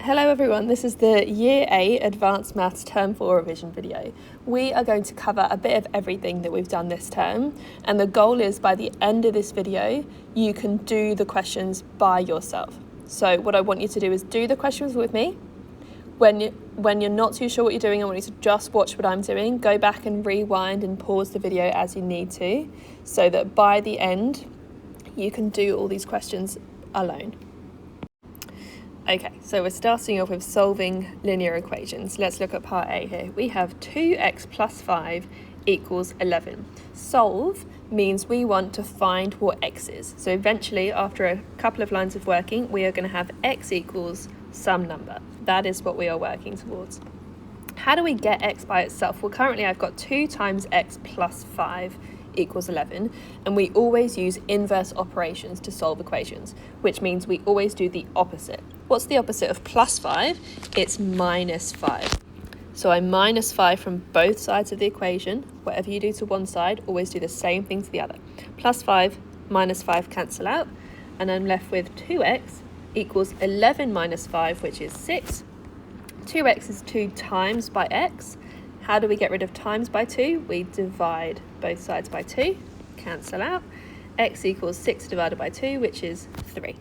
Hello everyone, this is the Year 8 Advanced Maths Term 4 revision video. We are going to cover a bit of everything that we've done this term, and the goal is by the end of this video you can do the questions by yourself. So what I want you to do is do the questions with me. When you're not too sure what you're doing, I want you to just watch what I'm doing, go back and rewind and pause the video as you need to, so that by the end you can do all these questions alone. Okay, so we're starting off with solving linear equations. Let's look at part A here. We have 2x plus 5 equals 11. Solve means we want to find what x is. So eventually, after a couple of lines of working, we are going to have x equals some number. That is what we are working towards. How do we get x by itself? Well, currently I've got 2 times x plus 5 equals 11, and we always use inverse operations to solve equations, which means we always do the opposite. What's the opposite of plus 5? It's minus 5. So I minus 5 from both sides of the equation. Whatever you do to one side, always do the same thing to the other. Plus 5, minus 5 cancel out, and I'm left with 2x equals 11 minus 5, which is 6. 2x is 2 times by x. How do we get rid of times by 2? We divide both sides by 2, cancel out. X equals 6 divided by 2, which is 3.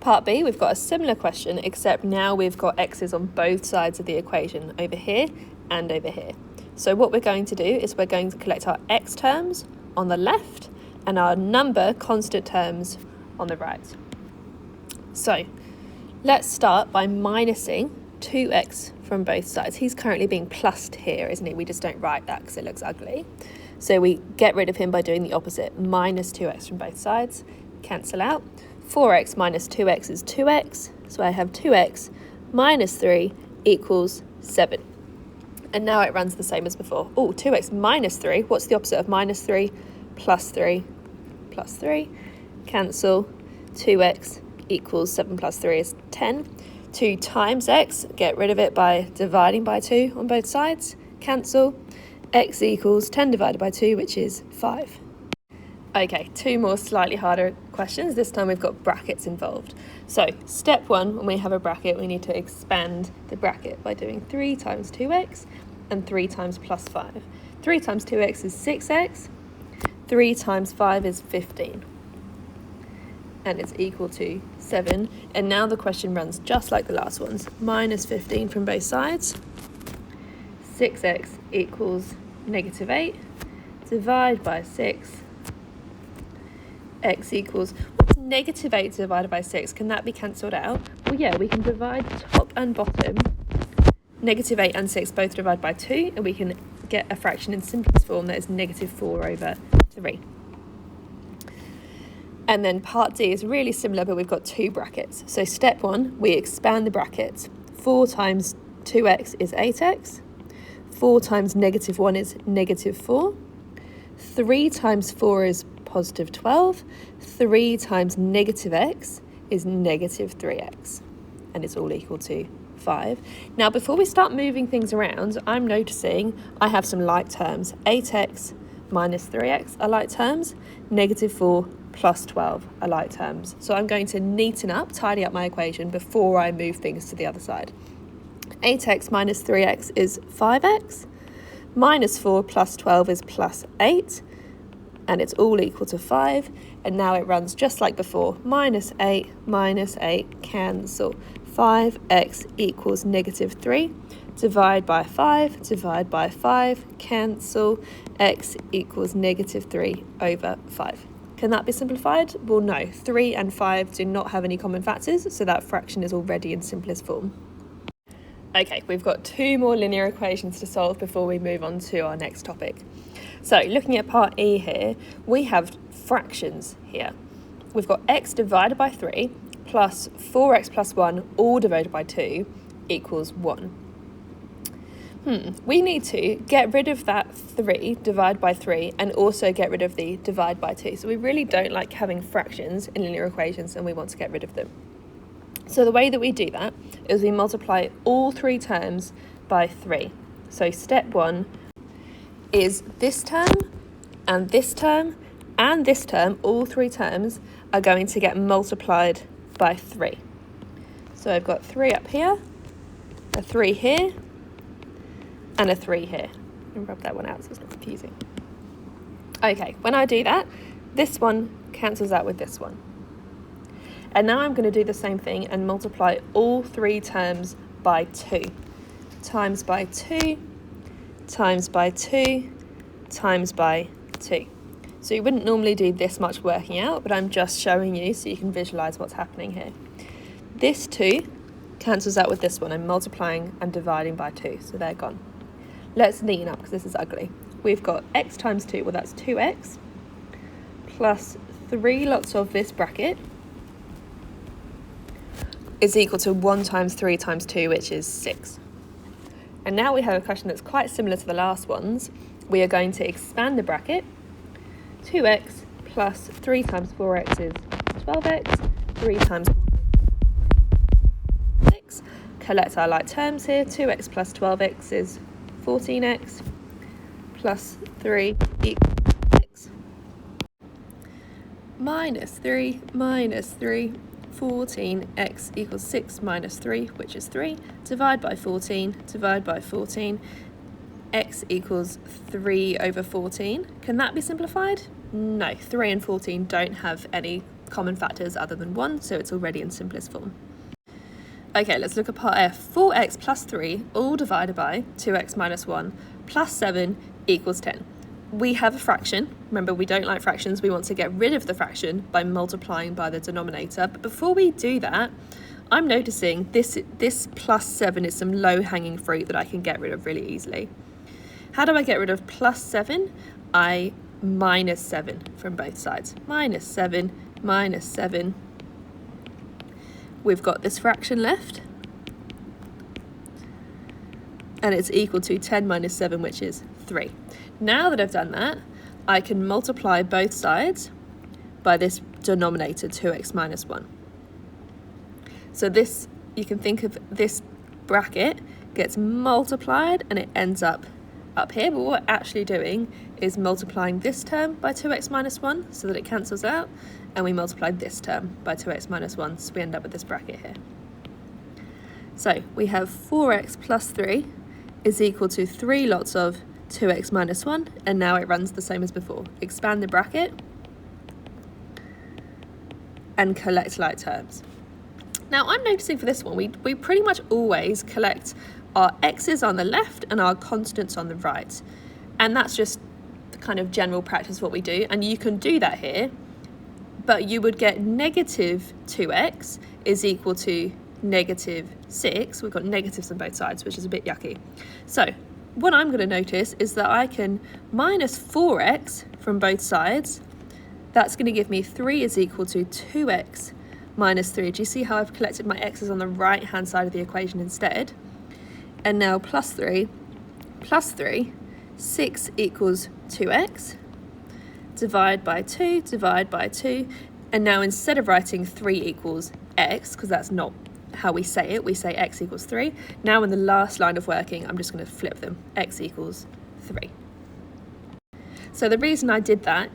Part B, we've got a similar question, except now we've got x's on both sides of the equation, over here and over here. So what we're going to do is we're going to collect our x terms on the left and our number constant terms on the right. So let's start by minusing 2x from both sides. He's currently being plussed here, isn't he? We just don't write that because it looks ugly. So we get rid of him by doing the opposite. Minus 2x from both sides. Cancel out. 4x minus 2x is 2x. So I have 2x minus 3 equals 7. And now it runs the same as before. Oh, 2x minus 3. What's the opposite of minus 3? Plus 3. Plus 3. Cancel. 2x equals 7 plus 3 is 10. 2 times x, get rid of it by dividing by 2 on both sides, cancel. X equals 10 divided by 2, which is 5. Okay, 2 more slightly harder questions. This time we've got brackets involved. So step 1, when we have a bracket, we need to expand the bracket by doing 3 times 2x and 3 times plus 5. 3 times 2x is 6x, 3 times 5 is 15. And it's equal to 7. And now the question runs just like the last ones. Minus 15 from both sides. 6x equals negative 8. Divide by 6. X equals, what's negative 8 divided by 6? Can that be cancelled out? Well, yeah, we can divide top and bottom. Negative 8 and 6 both divide by 2, and we can get a fraction in simplest form that is negative 4 over 3. And then part D is really similar, but we've got 2 brackets. So step 1, we expand the brackets. 4 times 2x is 8x. 4 times negative 1 is negative 4. 3 times 4 is positive 12. 3 times negative x is negative 3x. And it's all equal to 5. Now, before we start moving things around, I'm noticing I have some like terms. 8x minus 3x are like terms. Negative 4 plus 12 are like terms. So I'm going to neaten up, tidy up my equation before I move things to the other side. 8x minus 3x is 5x. Minus 4 plus 12 is plus 8. And it's all equal to 5. And now it runs just like before. Minus 8, cancel. 5x equals negative 3. Divide by 5, cancel. X equals negative 3 over 5. Can that be simplified? Well, no. 3 and 5 do not have any common factors, so that fraction is already in simplest form. Okay, we've got 2 more linear equations to solve before we move on to our next topic. So looking at part E here, we have fractions here. We've got x divided by 3 plus 4x plus 1 all divided by 2 equals 1. We need to get rid of that 3, divide by 3, and also get rid of the divide by 2. So we really don't like having fractions in linear equations, and we want to get rid of them. So the way that we do that is we multiply all 3 terms by 3. So step 1 is this term, and this term, and this term, all 3 terms are going to get multiplied by 3. So I've got 3 up here, a 3 here, and a 3 here. And rub that one out so it's not confusing. Okay, when I do that, this one cancels out with this one. And now I'm going to do the same thing and multiply all 3 terms by 2. Times by 2, times by 2, times by 2. So you wouldn't normally do this much working out, but I'm just showing you so you can visualize what's happening here. This 2 cancels out with this one. I'm multiplying and dividing by 2, so they're gone. Let's neaten up because this is ugly. We've got x times 2, well that's 2x, plus 3 lots of this bracket is equal to 1 times 3 times 2, which is 6. And now we have a question that's quite similar to the last ones. We are going to expand the bracket. 2x plus 3 times 4x is 12x, 3 times 6. Collect our like terms here. 2x plus 12x is 14x, plus 3 equals 6. Minus 3 minus 3. 14x equals 6 minus 3, which is 3. Divide by 14, divide by 14. X equals 3 over 14. Can that be simplified? No, 3 and 14 don't have any common factors other than 1, so it's already in simplest form. Okay, let's look at part F. 4x plus 3, all divided by 2x minus 1, plus 7 equals 10. We have a fraction. Remember, we don't like fractions. We want to get rid of the fraction by multiplying by the denominator. But before we do that, I'm noticing this plus 7 is some low-hanging fruit that I can get rid of really easily. How do I get rid of plus 7? I minus 7 from both sides. Minus 7, minus 7. We've got this fraction left. And it's equal to 10 minus 7, which is 3. Now that I've done that, I can multiply both sides by this denominator, 2x minus 1. So this, you can think of this bracket gets multiplied and it ends up here, but what we're actually doing is multiplying this term by 2x minus 1 so that it cancels out, and we multiply this term by 2x minus 1, so we end up with this bracket here. So we have 4x plus 3 is equal to 3 lots of 2x minus 1, and now it runs the same as before. Expand the bracket and collect like terms. Now I'm noticing for this one, we pretty much always collect our x's on the left and our constants on the right. And that's just the kind of general practice what we do, and you can do that here, but you would get negative 2x is equal to negative 6. We've got negatives on both sides, which is a bit yucky. So what I'm going to notice is that I can minus 4x from both sides. That's going to give me 3 is equal to 2x minus 3. Do you see how I've collected my x's on the right hand side of the equation instead? And now plus 3, 6 equals 2x. Divide by 2, divide by 2. And now instead of writing 3 equals x, because that's not how we say x equals 3. Now in the last line of working, I'm just going to flip them. X equals 3. So the reason I did that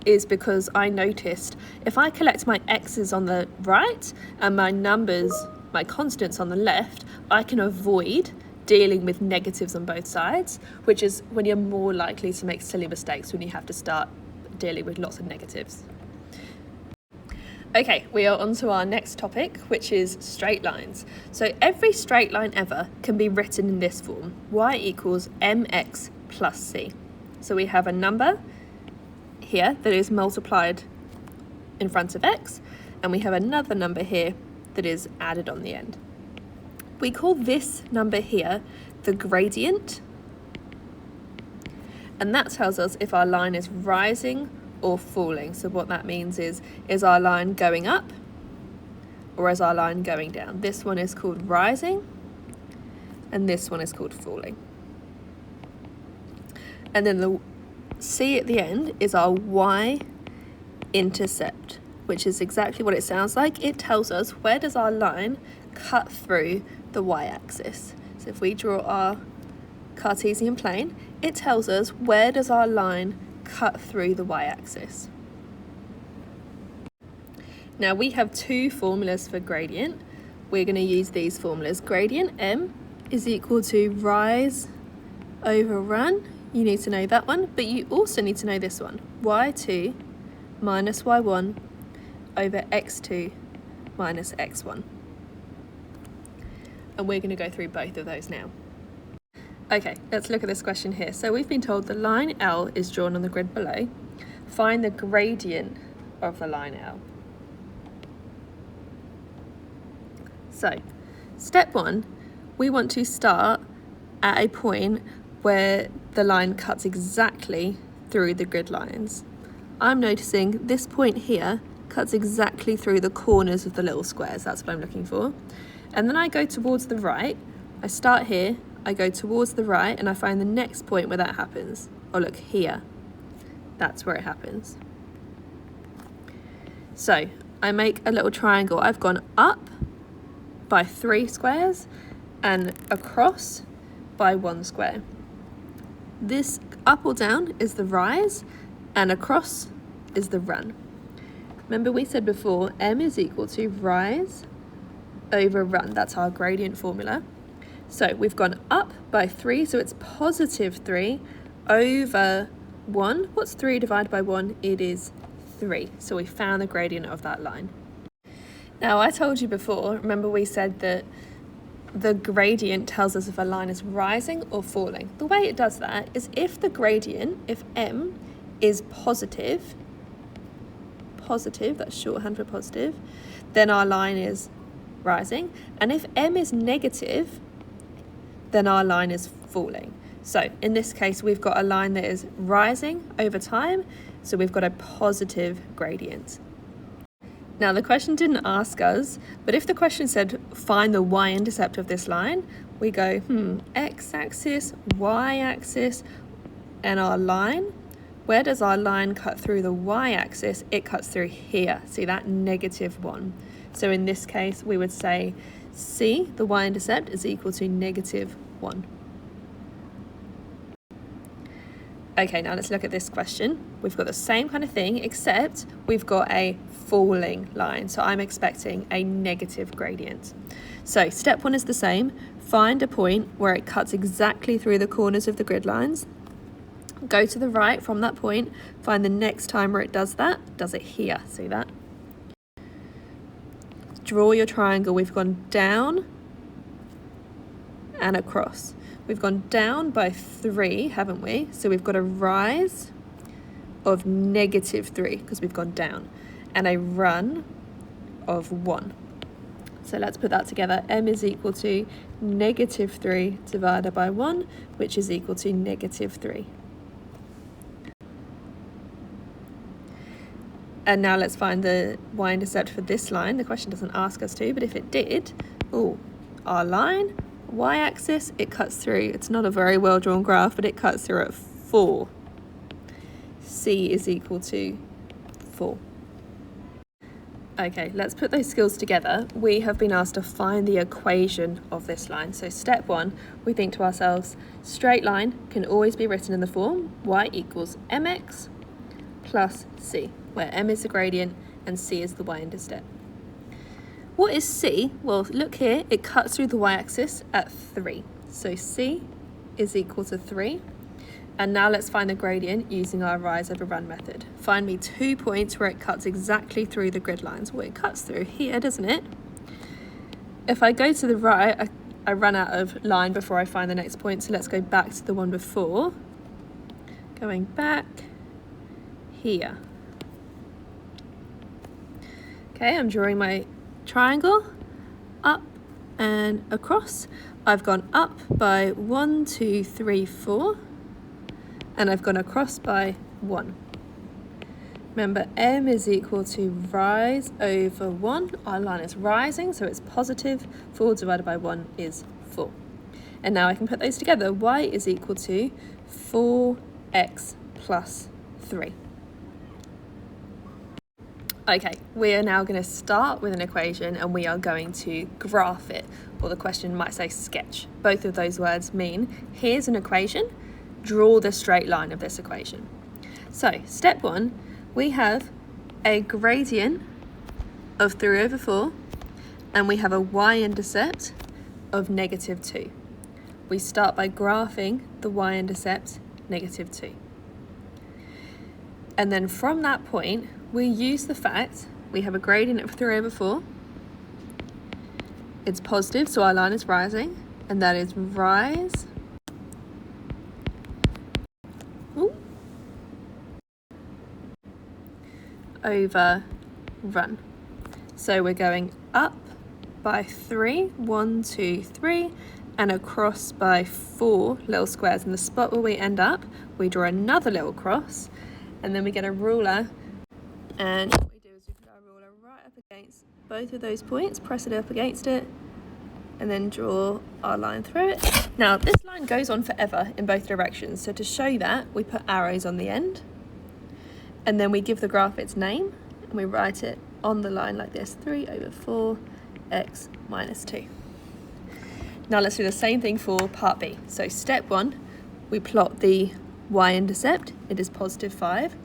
is because I noticed if I collect my x's on the right and my numbers, my constants on the left, I can avoid dealing with negatives on both sides, which is when you're more likely to make silly mistakes when you have to start dealing with lots of negatives. Okay, we are on to our next topic, which is straight lines. So every straight line ever can be written in this form, y equals mx plus c. So we have a number here that is multiplied in front of x, and we have another number here that is added on the end. We call this number here the gradient, and that tells us if our line is rising or falling. So what that means is our line going up or is our line going down? This one is called rising and this one is called falling. And then the C at the end is our y-intercept, which is exactly what it sounds like. It tells us where does our line cut through the y-axis. So if we draw our Cartesian plane, it tells us where does our line cut through the y-axis. Now we have two formulas for gradient. we're going to use these formulas. Gradient m is equal to rise over run. You need to know that one, but you also need to know this one. y2 minus y1 over x2 minus x1. And we're going to go through both of those now. Okay, let's look at this question here. So we've been told the line L is drawn on the grid below. Find the gradient of the line L. So, step one, we want to start at a point where the line cuts exactly through the grid lines. I'm noticing this point here cuts exactly through the corners of the little squares. That's what I'm looking for. And then I go towards the right. I start here, I go towards the right, and I find the next point where that happens. Oh, look, here. That's where it happens. So, I make a little triangle. I've gone up by 3 squares and across by 1 square. This up or down is the rise and across is the run. Remember we said before m is equal to rise over run. That's our gradient formula. So we've gone up by 3, so it's positive 3 over 1. What's 3 divided by 1? It is 3. So we found the gradient of that line. Now, I told you before, remember we said that the gradient tells us if a line is rising or falling. The way it does that is if the gradient, if m is positive, that's shorthand for positive, then our line is rising. And if m is negative, then our line is falling. So in this case, we've got a line that is rising over time, so we've got a positive gradient. Now the question didn't ask us, but if the question said find the y-intercept of this line, we go, x-axis, y-axis, and our line. Where does our line cut through the y-axis? It cuts through here. See that -1. So in this case, we would say C, the y-intercept, is equal to -1. Okay, now let's look at this question. We've got the same kind of thing, except we've got a falling line. So I'm expecting a negative gradient. So step 1 is the same. Find a point where it cuts exactly through the corners of the grid lines. Go to the right from that point. Find the next time where it does that. Does it here? See that? Draw your triangle. We've gone down and across. We've gone down by 3, haven't we? So we've got a rise of -3 because we've gone down, and a run of 1. So let's put that together. M is equal to -3 divided by 1, which is equal to -3. And now let's find the y-intercept for this line. The question doesn't ask us to, but if it did, our line, y-axis, it cuts through. It's not a very well drawn graph, but it cuts through at 4. C is equal to 4. Okay, let's put those skills together. We have been asked to find the equation of this line. So step 1, we think to ourselves, straight line can always be written in the form y equals mx plus c, where m is the gradient and c is the y-intercept. What is c? Well, look here, it cuts through the y-axis at 3. So c is equal to 3. And now let's find the gradient using our rise over run method. Find me 2 points where it cuts exactly through the grid lines. Well, it cuts through here, doesn't it? If I go to the right, I run out of line before I find the next point. So let's go back to the one before. Going back here. Okay, I'm drawing my triangle up and across. I've gone up by 1, 2, 3, 4, and I've gone across by 1. Remember, m is equal to rise over 1. Our line is rising, so it's positive. 4 divided by 1 is 4. And now I can put those together. Y is equal to 4x plus 3. Okay, we are now going to start with an equation and we are going to graph it, or the question might say sketch. Both of those words mean here's an equation, draw the straight line of this equation. So step 1, we have a gradient of 3 over 4 and we have a y-intercept of -2. We start by graphing the y-intercept -2. And then from that point, we use the fact we have a gradient of 3/4. It's positive, so our line is rising, and that is rise over run. So we're going up by 3, 1, 2, 3, and across by 4 little squares. And the spot where we end up, we draw another little cross, and then we get a ruler, and what we do is we put our ruler right up against both of those points, press it up against it, and then draw our line through it. Now this line goes on forever in both directions, so to show that, we put arrows on the end, and then we give the graph its name, and we write it on the line like this, 3/4 x minus 2. Now let's do the same thing for part B. So step 1, we plot the y-intercept, it is +5.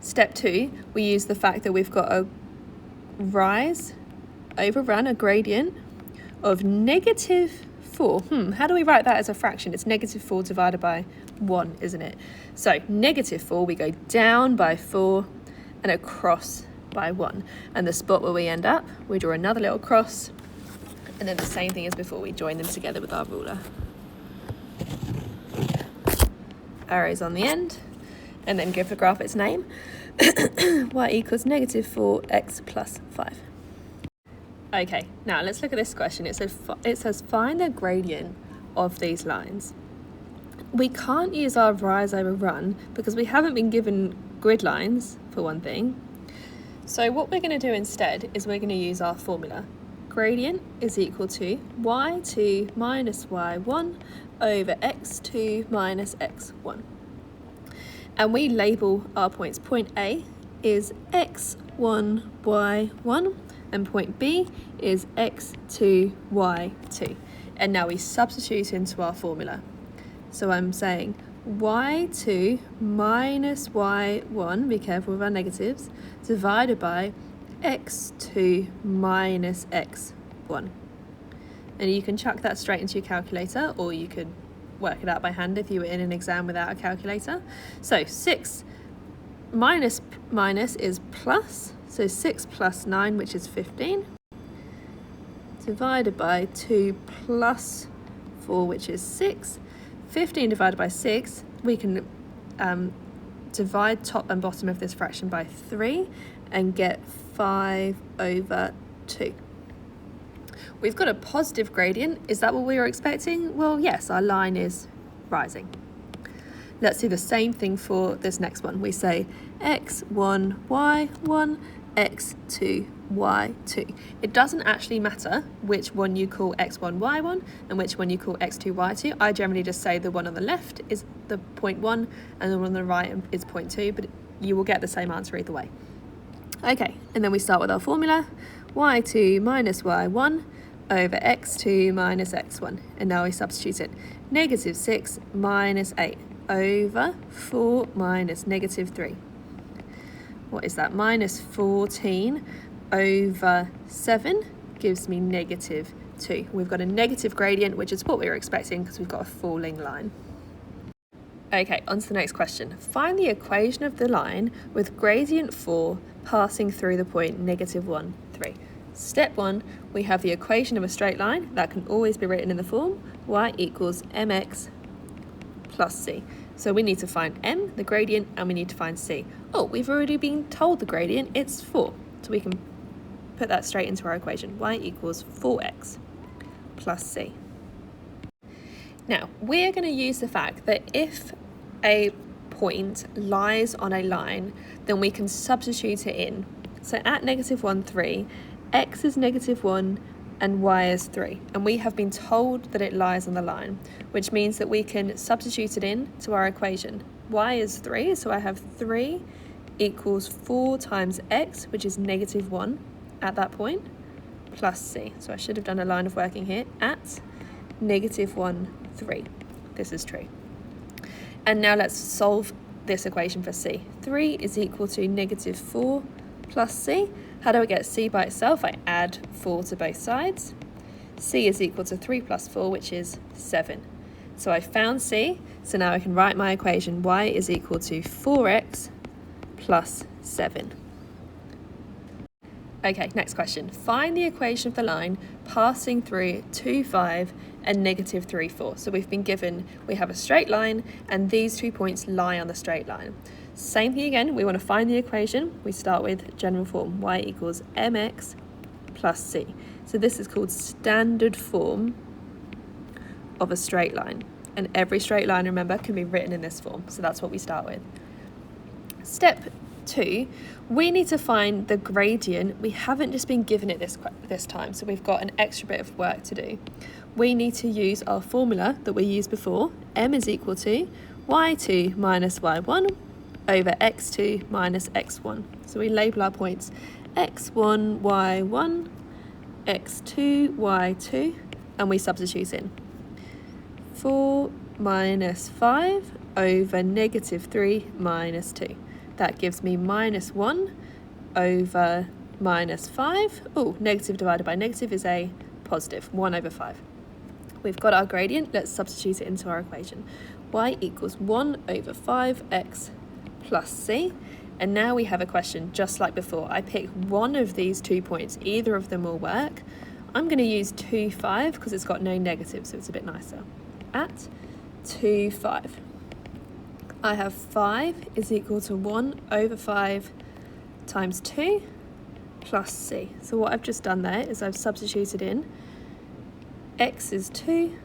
Step 2, we use the fact that we've got a rise over run, a gradient of -4. How do we write that as a fraction? It's -4 divided by 1, isn't it? So -4, we go down by 4 and across by 1. And the spot where we end up, we draw another little cross, and then the same thing as before, we join them together with our ruler. Arrows on the end, and then give the graph its name. Y equals -4x plus 5. Okay, now let's look at this question. It says find the gradient of these lines. We can't use our rise over run because we haven't been given grid lines, for one thing. So what we're going to do instead is we're going to use our formula. Gradient is equal to y2 minus y1 over x2 minus x1. And we label our points. Point A is x1, y1, and point B is x2, y2. And now we substitute into our formula. So I'm saying y2 minus y1, be careful with our negatives, divided by x2 minus x1. And you can chuck that straight into your calculator, or you could work it out by hand if you were in an exam without a calculator. So 6 minus is plus, so 6 plus 9, which is 15, divided by 2 plus 4, which is 6. 15 divided by 6, we can divide top and bottom of this fraction by 3 and get 5/2. We've got a positive gradient. Is that what we were expecting? Well, yes, our line is rising. Let's do the same thing for this next one. We say x1, y1, x2, y2. It doesn't actually matter which one you call x1, y1 and which one you call x2, y2. I generally just say the one on the left is the point 1 and the one on the right is point 2, but you will get the same answer either way. Okay, and then we start with our formula, y2 minus y1 over x2 minus x1. And now we substitute it. -6 minus 8 over 4 minus -3. What is that? Minus 14 over 7 gives me -2. We've got a negative gradient, which is what we were expecting because we've got a falling line. Okay, on to the next question. Find the equation of the line with gradient 4 passing through the point -1, 3. Step 1, we have the equation of a straight line. That can always be written in the form y equals mx plus c. So we need to find m, the gradient, and we need to find c. Oh, we've already been told the gradient, it's 4. So we can put that straight into our equation. Y equals 4x plus c. Now, we're going to use the fact that if a point lies on a line, then we can substitute it in. So at -1, 3, x is -1 and y is 3. And we have been told that it lies on the line, which means that we can substitute it in to our equation. Y is 3, so I have 3 equals 4 times x, which is -1 at that point, plus c. So I should have done a line of working here at -1, 3. This is true. And now let's solve this equation for c. 3 is equal to -4 plus c, How do I get c by itself? I add 4 to both sides. C is equal to 3 plus 4, which is 7. So I found c, so now I can write my equation. Y is equal to 4x plus 7. Okay, next question. Find the equation of the line passing through 2, 5 and negative 3, 4. So we've been given, we have a straight line and these 2 points lie on the straight line. Same thing again, we want to find the equation. We start with general form, y equals mx plus c. So this is called standard form of a straight line. And every straight line, remember, can be written in this form. So that's what we start with. Step 2, we need to find the gradient. We haven't just been given it this time, so we've got an extra bit of work to do. We need to use our formula that we used before. M is equal to y2 minus y1 over x2 minus x1. So we label our points x1, y1, x2, y2, and we substitute in. 4 minus 5 over negative 3 minus 2. That gives me minus 1 over minus 5. Oh, negative divided by negative is a positive, 1 over 5. We've got our gradient. Let's substitute it into our equation. Y equals 1 over 5x plus c. And now we have a question just like before. I pick one of these 2 points. Either of them will work. I'm going to use 2, 5 because it's got no negative, so it's a bit nicer. At 2, 5. I have 5 is equal to 1 over 5 times 2 plus c. So what I've just done there is I've substituted in x is 2,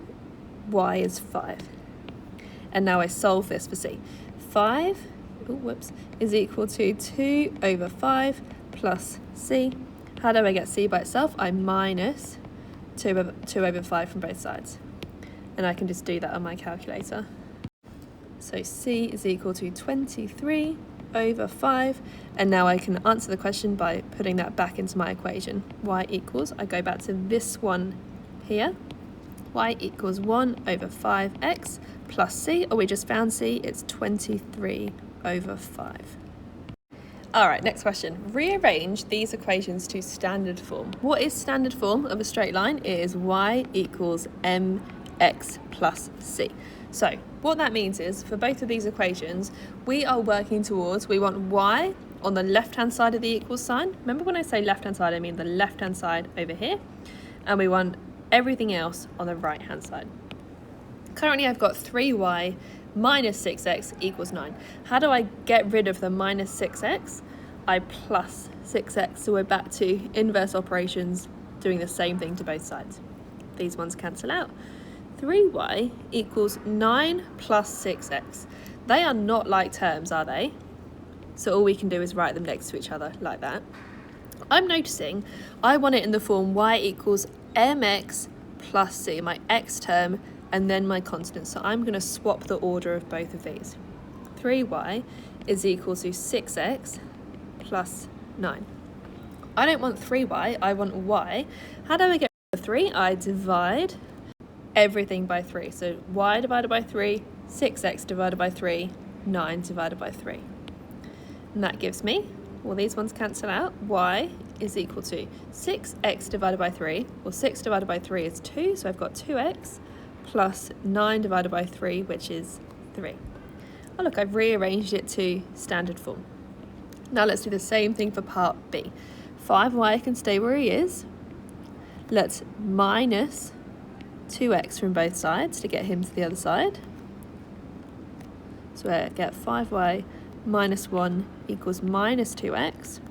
y is 5. And now I solve this for c. 5 is equal to 2 over 5 plus c. How do I get c by itself? I minus 2 over 5 from both sides. And I can just do that on my calculator. So c is equal to 23 over 5. And now I can answer the question by putting that back into my equation. Y equals, I go back to this one here. Y equals 1 over 5x plus c. Oh, we just found c. It's 23 over 5. All right, next question. Rearrange these equations to standard form. What is standard form of a straight line? It is y equals mx plus c. So what that means is for both of these equations, we are working towards, we want y on the left-hand side of the equals sign. Remember when I say left-hand side, I mean the left-hand side over here. And we want everything else on the right-hand side. Currently I've got 3y minus 6x equals 9. How do I get rid of the minus 6x? I plus 6x, so we're back to inverse operations, doing the same thing to both sides. These ones cancel out. 3y equals 9 plus 6x. They are not like terms, are they? So all we can do is write them next to each other like that. I'm noticing I want it in the form y equals mx plus c, my x term, and then my constant. So I'm going to swap the order of both of these. 3y is equal to 6x plus 9. I don't want 3y, I want y. How do I get rid of 3? I divide everything by 3. So y divided by 3, 6x divided by 3, 9 divided by 3. And that gives me, well, these ones cancel out. Y is equal to 6x divided by 3. Well, 6 divided by 3 is 2, so I've got 2x plus 9 divided by 3, which is 3. Oh, look, I've rearranged it to standard form. Now let's do the same thing for part B. 5y can stay where he is. Let's minus 2x from both sides to get him to the other side. So I get 5y minus 1 equals minus 2x.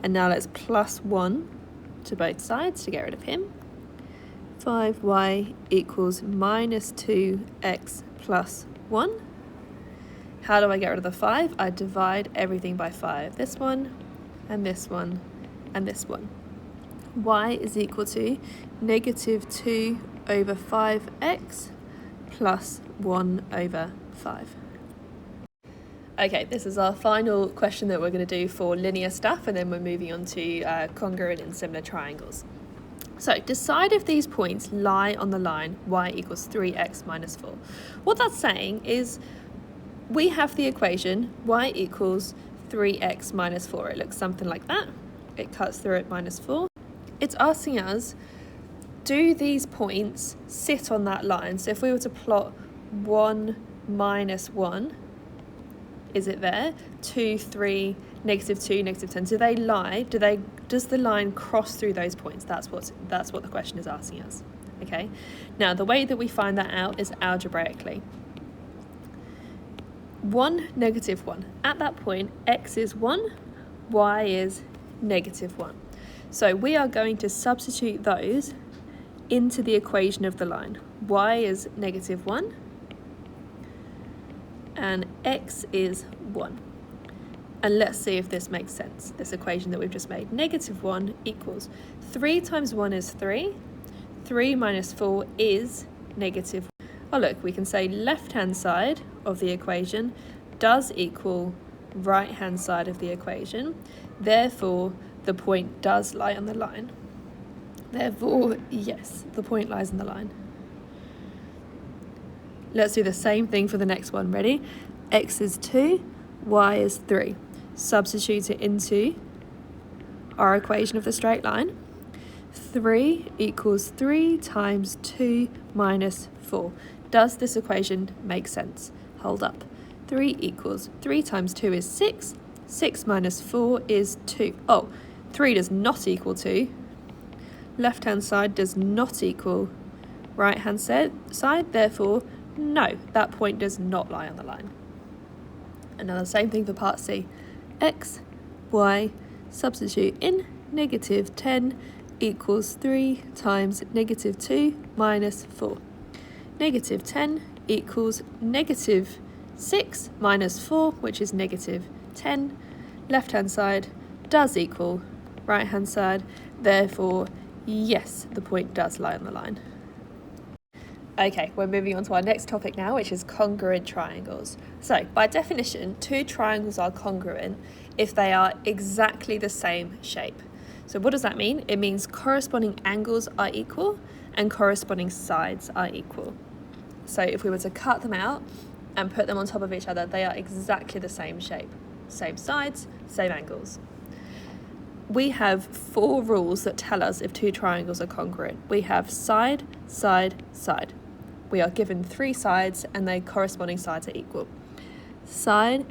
And now let's plus 1 to both sides to get rid of him. 5y equals minus 2x plus 1. How do I get rid of the 5? I divide everything by 5. This one, and this one, and this one. Y is equal to negative 2 over 5x plus 1 over 5. Okay, this is our final question that we're going to do for linear stuff, and then we're moving on to congruent and similar triangles. So decide if these points lie on the line y equals 3x minus 4. What that's saying is we have the equation y equals 3x minus 4. It looks something like that. it cuts through at -4. It's asking us, do these points sit on that line? So if we were to plot 1, -1, is it there? 2, 3, -2, -10. Do they lie? Does the line cross through those points? That's what the question is asking us. Okay. Now the way that we find that out is algebraically. 1, -1. At that point, x is 1, y is -1. So we are going to substitute those into the equation of the line. Y is -1 and x is 1. And let's see if this makes sense, this equation that we've just made. -1 equals 3 times 1 is 3. 3 minus 4 is -1. Oh look, we can say left-hand side of the equation does equal right-hand side of the equation. Therefore, the point does lie on the line. Therefore, yes, the point lies on the line. Let's do the same thing for the next one. Ready? X is 2, y is 3. Substitute it into our equation of the straight line. 3 equals 3 times 2 minus 4. Does this equation make sense? Hold up. 3 equals 3 times 2 is 6. 6 minus 4 is 2. Oh, 3 does not equal 2. Left-hand side does not equal right-hand side. Therefore, no, that point does not lie on the line. And now the same thing for part C. X, y, substitute in, -10 equals 3 times -2 minus 4. -10 equals -6 minus 4, which is -10. Left-hand side does equal right-hand side. Therefore, yes, the point does lie on the line. Okay, we're moving on to our next topic now, which is congruent triangles. So, by definition, two triangles are congruent if they are exactly the same shape. So what does that mean? It means corresponding angles are equal and corresponding sides are equal. So if we were to cut them out and put them on top of each other, they are exactly the same shape. Same sides, same angles. We have 4 rules that tell us if two triangles are congruent. We have side, side, side. We are given 3 sides and their corresponding sides are equal. Side,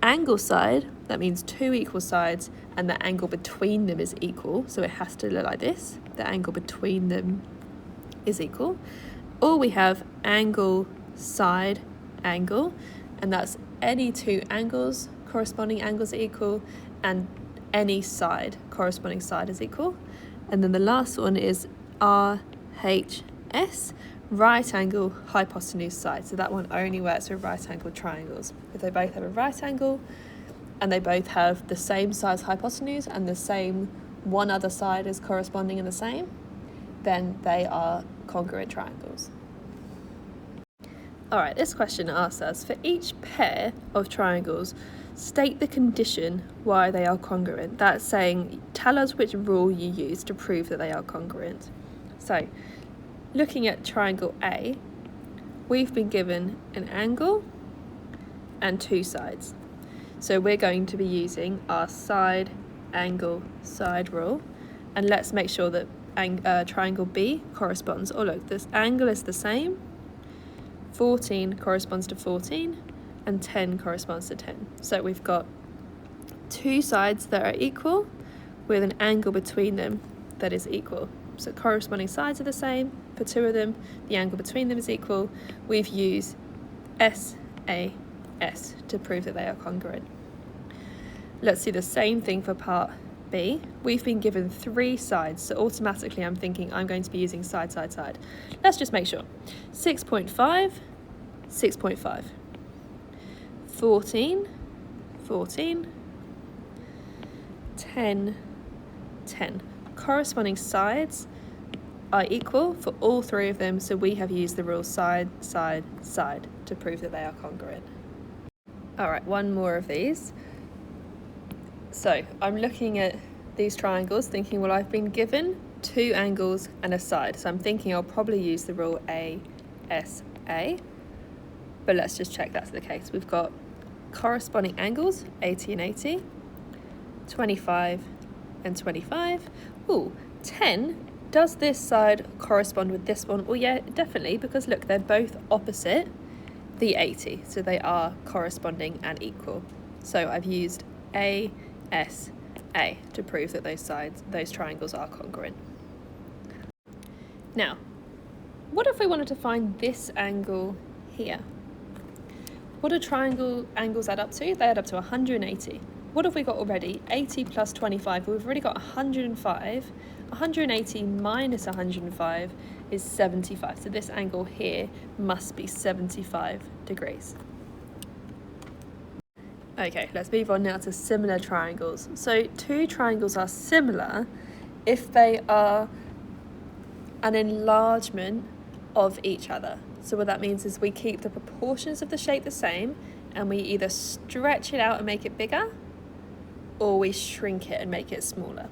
angle side, that means 2 equal sides and the angle between them is equal. So it has to look like this. The angle between them is equal. Or we have angle, side, angle, and that's any 2 angles, corresponding angles are equal, and any side, corresponding side is equal. And then the last one is RHS, right angle, hypotenuse side. So that one only works with right angled triangles. If they both have a right angle and they both have the same size hypotenuse and the same one other side is corresponding in the same, then they are congruent triangles. All right, this question asks us, for each pair of triangles, state the condition why they are congruent. That's saying, tell us which rule you use to prove that they are congruent. So, looking at triangle A, we've been given an angle and 2 sides. So we're going to be using our side, angle, side rule. And let's make sure that triangle B corresponds. Oh look, this angle is the same. 14 corresponds to 14 and 10 corresponds to 10. So we've got 2 sides that are equal with an angle between them that is equal. So corresponding sides are the same. For 2 of them, the angle between them is equal. We've used SAS to prove that they are congruent. Let's do the same thing for part B. We've been given 3 sides, so automatically I'm thinking I'm going to be using side, side, side. Let's just make sure. 6.5, 6.5. 14, 14. 10, 10. Corresponding sides are equal for all 3 of them, so we have used the rule side, side, side to prove that they are congruent. All right, one more of these. So I'm looking at these triangles thinking, well, I've been given 2 angles and a side, so I'm thinking I'll probably use the rule ASA, but let's just check that's the case. We've got corresponding angles, 80 and 80, 25 and 25. Ooh, 10. Does this side correspond with this one? Well, yeah, definitely, because look, they're both opposite the 80, so they are corresponding and equal. So I've used A, S, A to prove that those triangles are congruent. Now, what if we wanted to find this angle here? What do triangle angles add up to? They add up to 180. What have we got already? 80 plus 25. We've already got 105. 180 minus 105 is 75. So this angle here must be 75 degrees. Okay, let's move on now to similar triangles. So two triangles are similar if they are an enlargement of each other. So what that means is we keep the proportions of the shape the same, and we either stretch it out and make it bigger, or we shrink it and make it smaller.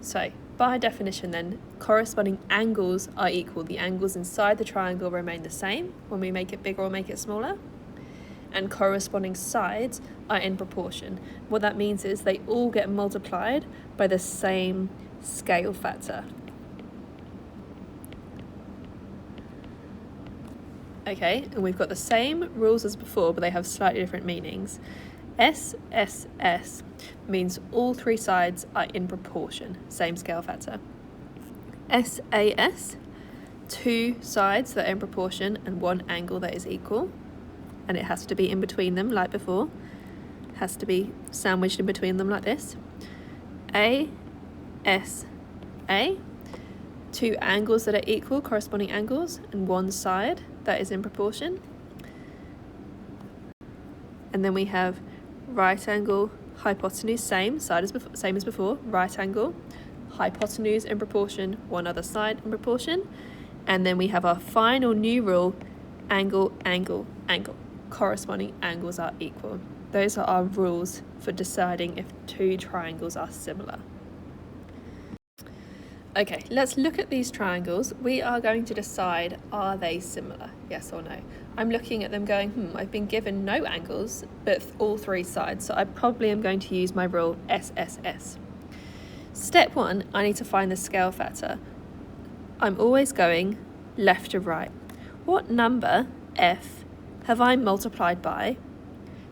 So by definition then, corresponding angles are equal. The angles inside the triangle remain the same when we make it bigger or make it smaller, and corresponding sides are in proportion. What that means is they all get multiplied by the same scale factor. Okay, and we've got the same rules as before, but they have slightly different meanings. SSS means all three sides are in proportion, same scale factor. SAS, two sides that are in proportion and one angle that is equal, and it has to be in between them like before, has to be sandwiched in between them like this. ASA, two angles that are equal, corresponding angles, and one side that is in proportion. And then we have right angle, hypotenuse, same as before, right angle, hypotenuse in proportion, one other side in proportion. And then we have our final new rule, angle, angle, angle. Corresponding angles are equal. Those are our rules for deciding if two triangles are similar. Okay, let's look at these triangles. We are going to decide, are they similar? Yes or no? I'm looking at them going, I've been given no angles, but all three sides. So I probably am going to use my rule SSS. Step one, I need to find the scale factor. I'm always going left to right. What number, F, have I multiplied by?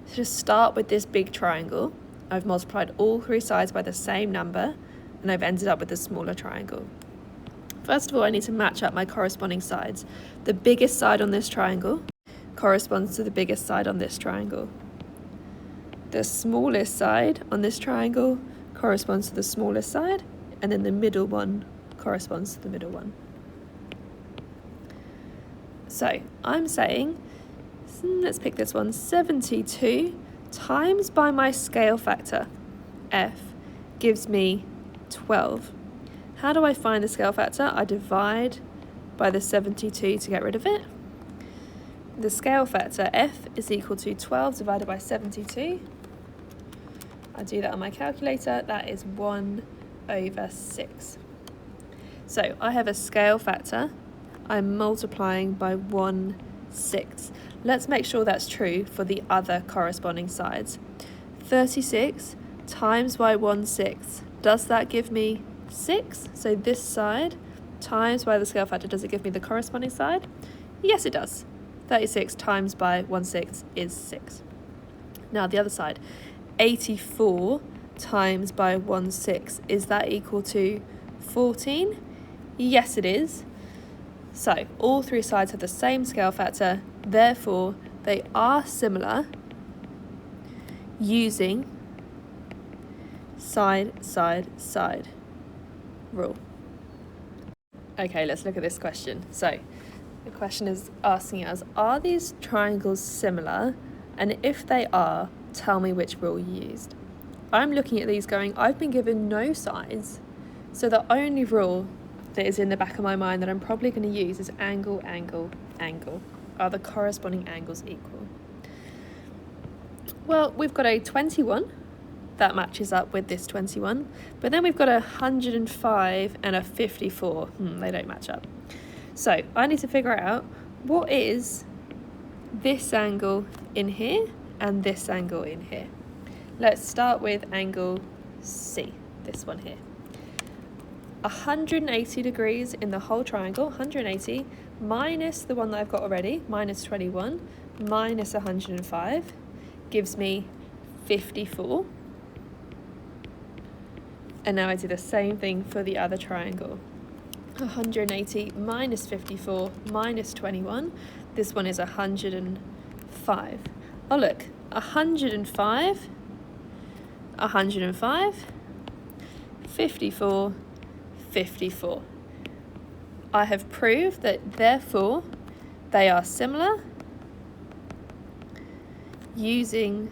So to start with this big triangle, I've multiplied all three sides by the same number, and I've ended up with a smaller triangle. First of all, I need to match up my corresponding sides. The biggest side on this triangle corresponds to the biggest side on this triangle. The smallest side on this triangle corresponds to the smallest side, and then the middle one corresponds to the middle one. So I'm saying, let's pick this one, 72 times by my scale factor, F, gives me 12. How do I find the scale factor? I divide by the 72 to get rid of it. The scale factor, F, is equal to 12 divided by 72. I do that on my calculator. That is 1/6. So I have a scale factor. I'm multiplying by 1/6. Let's make sure that's true for the other corresponding sides. 36 times by 1/6. Does that give me 6? So this side times by the scale factor, does it give me the corresponding side? Yes, it does. 36 times by 1/6 is 6. Now the other side, 84 times by 1/6, is that equal to 14? Yes, it is. So all three sides have the same scale factor, therefore they are similar using side, side, side rule. Okay, let's look at this question. So the question is asking us, are these triangles similar? And if they are, tell me which rule you used. I'm looking at these going, I've been given no sides, so the only rule that is in the back of my mind that I'm probably going to use is angle, angle, angle. Are the corresponding angles equal? Well, we've got a 21 that matches up with this 21, but then we've got a 105 and a 54. They don't match up. So I need to figure out what is this angle in here and this angle in here. Let's start with angle C, this one here. 180 degrees in the whole triangle, 180, minus the one that I've got already, minus 21, minus 105, gives me 54. And now I do the same thing for the other triangle. 180 minus 54 minus 21. This one is 105. Oh look, 105, 105, 54, 54. I have proved that therefore they are similar using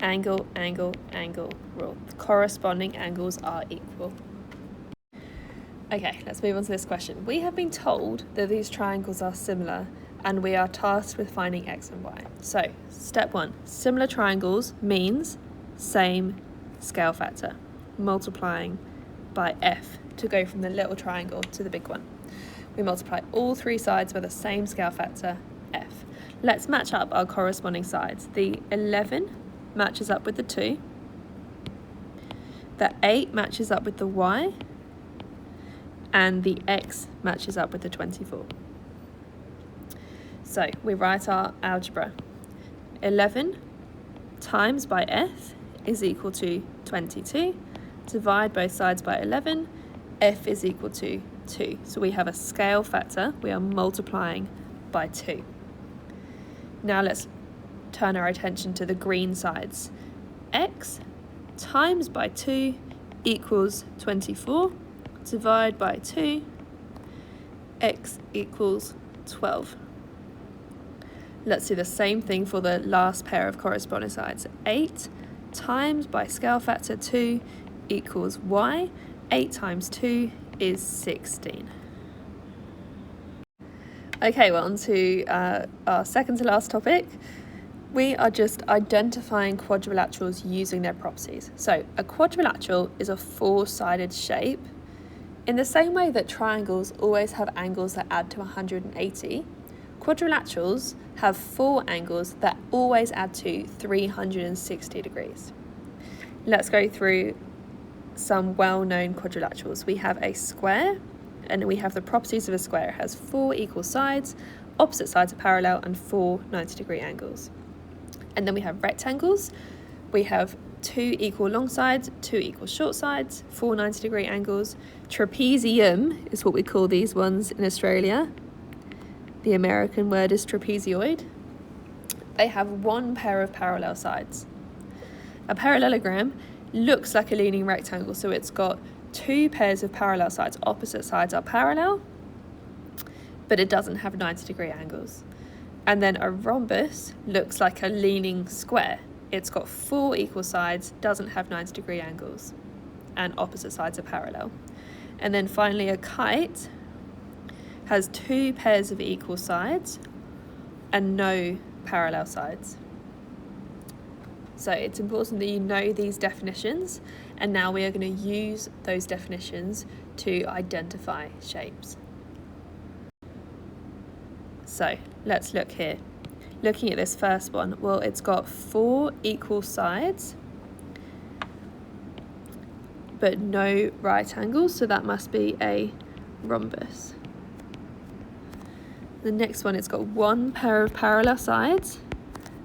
angle, angle, angle rule. The corresponding angles are equal. Okay, let's move on to this question. We have been told that these triangles are similar and we are tasked with finding x and y. So, step 1, similar triangles means same scale factor, multiplying by f to go from the little triangle to the big one. We multiply all three sides by the same scale factor, f. Let's match up our corresponding sides. The 11 matches up with the 2, the 8 matches up with the y, and the x matches up with the 24. So we write our algebra. 11 times by f is equal to 22. Divide both sides by 11, f is equal to 2. So we have a scale factor, we are multiplying by 2. Now let's turn our attention to the green sides. X times by 2 equals 24. Divide by 2, x equals 12. Let's do the same thing for the last pair of corresponding sides. 8 times by scale factor 2 equals y. 8 times 2 is 16. Okay, well, on to our second to last topic. We are just identifying quadrilaterals using their properties. So a quadrilateral is a four-sided shape. In the same way that triangles always have angles that add to 180, quadrilaterals have four angles that always add to 360 degrees. Let's go through some well-known quadrilaterals. We have a square, and we have the properties of a square. It has four equal sides, opposite sides are parallel, and four 90-degree angles. And then we have rectangles. We have two equal long sides, two equal short sides, four 90-degree angles. Trapezium is what we call these ones in Australia. The American word is trapezoid. They have one pair of parallel sides. A parallelogram looks like a leaning rectangle, so it's got two pairs of parallel sides. Opposite sides are parallel, but it doesn't have 90-degree angles. And then a rhombus looks like a leaning square. It's got four equal sides, doesn't have 90-degree angles, and opposite sides are parallel. And then finally a kite has two pairs of equal sides and no parallel sides. So it's important that you know these definitions, and now we are going to use those definitions to identify shapes. So let's look here. Looking at this first one, well, it's got four equal sides, but no right angles, so that must be a rhombus. The next one, it's got one pair of parallel sides,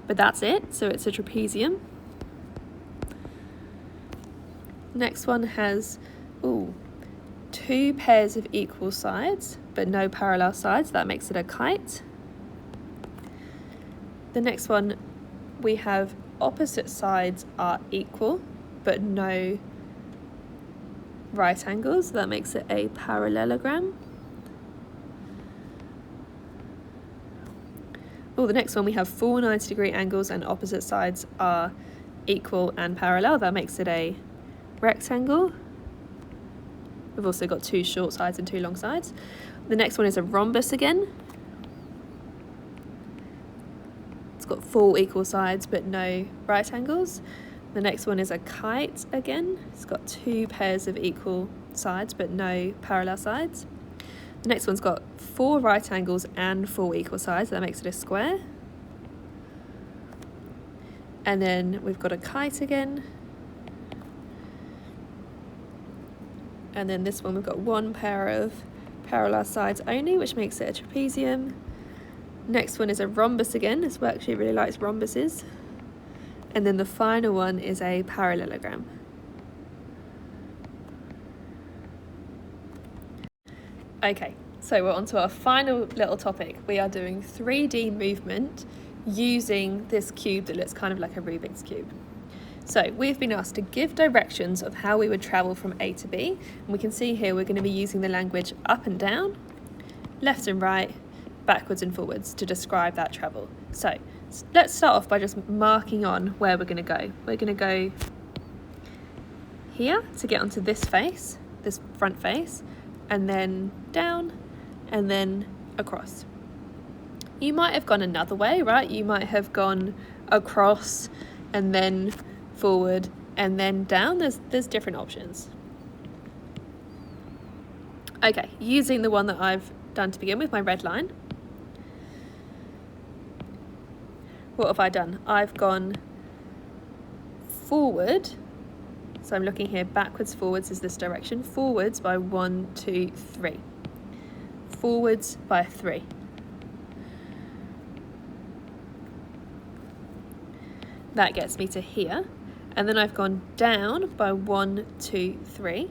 but that's it, so it's a trapezium. Next one has, two pairs of equal sides, but no parallel sides, that makes it a kite. The next one, we have opposite sides are equal, but no right angles. That makes it a parallelogram. The next one, we have four 90-degree angles and opposite sides are equal and parallel. That makes it a rectangle. We've also got two short sides and two long sides. The next one is a rhombus again. Got four equal sides but no right angles. The next one is a kite again. It's got two pairs of equal sides but no parallel sides. The next one's got four right angles and four equal sides. That makes it a square. And then we've got a kite again. And then this one we've got one pair of parallel sides only, which makes it a trapezium. Next one is a rhombus again. This worksheet really likes rhombuses. And then the final one is a parallelogram. Okay, so we're on to our final little topic. We are doing 3D movement using this cube that looks kind of like a Rubik's Cube. So we've been asked to give directions of how we would travel from A to B. And we can see here we're going to be using the language up and down, left and right, backwards and forwards to describe that travel. So let's start off by just marking on where we're going to go. We're going to go here to get onto this face, this front face, and then down, and then across. You might have gone another way, right? You might have gone across and then forward and then down. There's different options. Okay, using the one that I've done to begin with, my red line. What have I done? I've gone forward. So I'm looking here, backwards, forwards is this direction. Forwards by 1, 2, 3. Forwards by 3. That gets me to here. And then I've gone down by 1, 2, 3.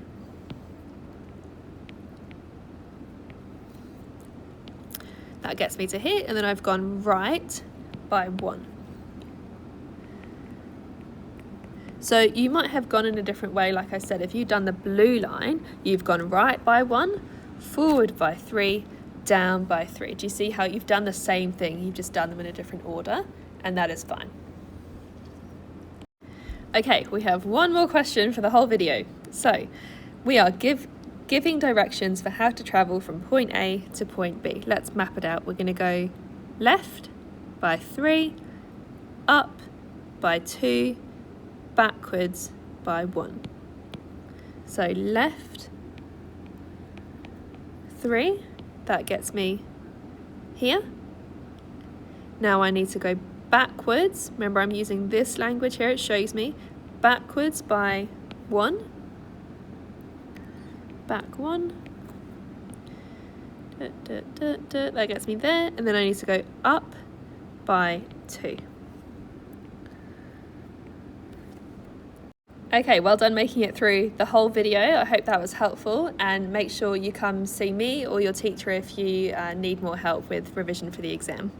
That gets me to here. And then I've gone right by 1. So you might have gone in a different way. Like I said, if you've done the blue line, you've gone right by 1, forward by 3, down by 3. Do you see how you've done the same thing? You've just done them in a different order, and that is fine. Okay, we have one more question for the whole video. So we are giving directions for how to travel from point A to point B. Let's map it out. We're going to go left by 3, up by 2, backwards by 1. So left 3, that gets me here. Now I need to go backwards. Remember, I'm using this language here, it shows me backwards by 1, back 1, that gets me there, and then I need to go up by 2. Okay, well done making it through the whole video. I hope that was helpful, and make sure you come see me or your teacher if you need more help with revision for the exam.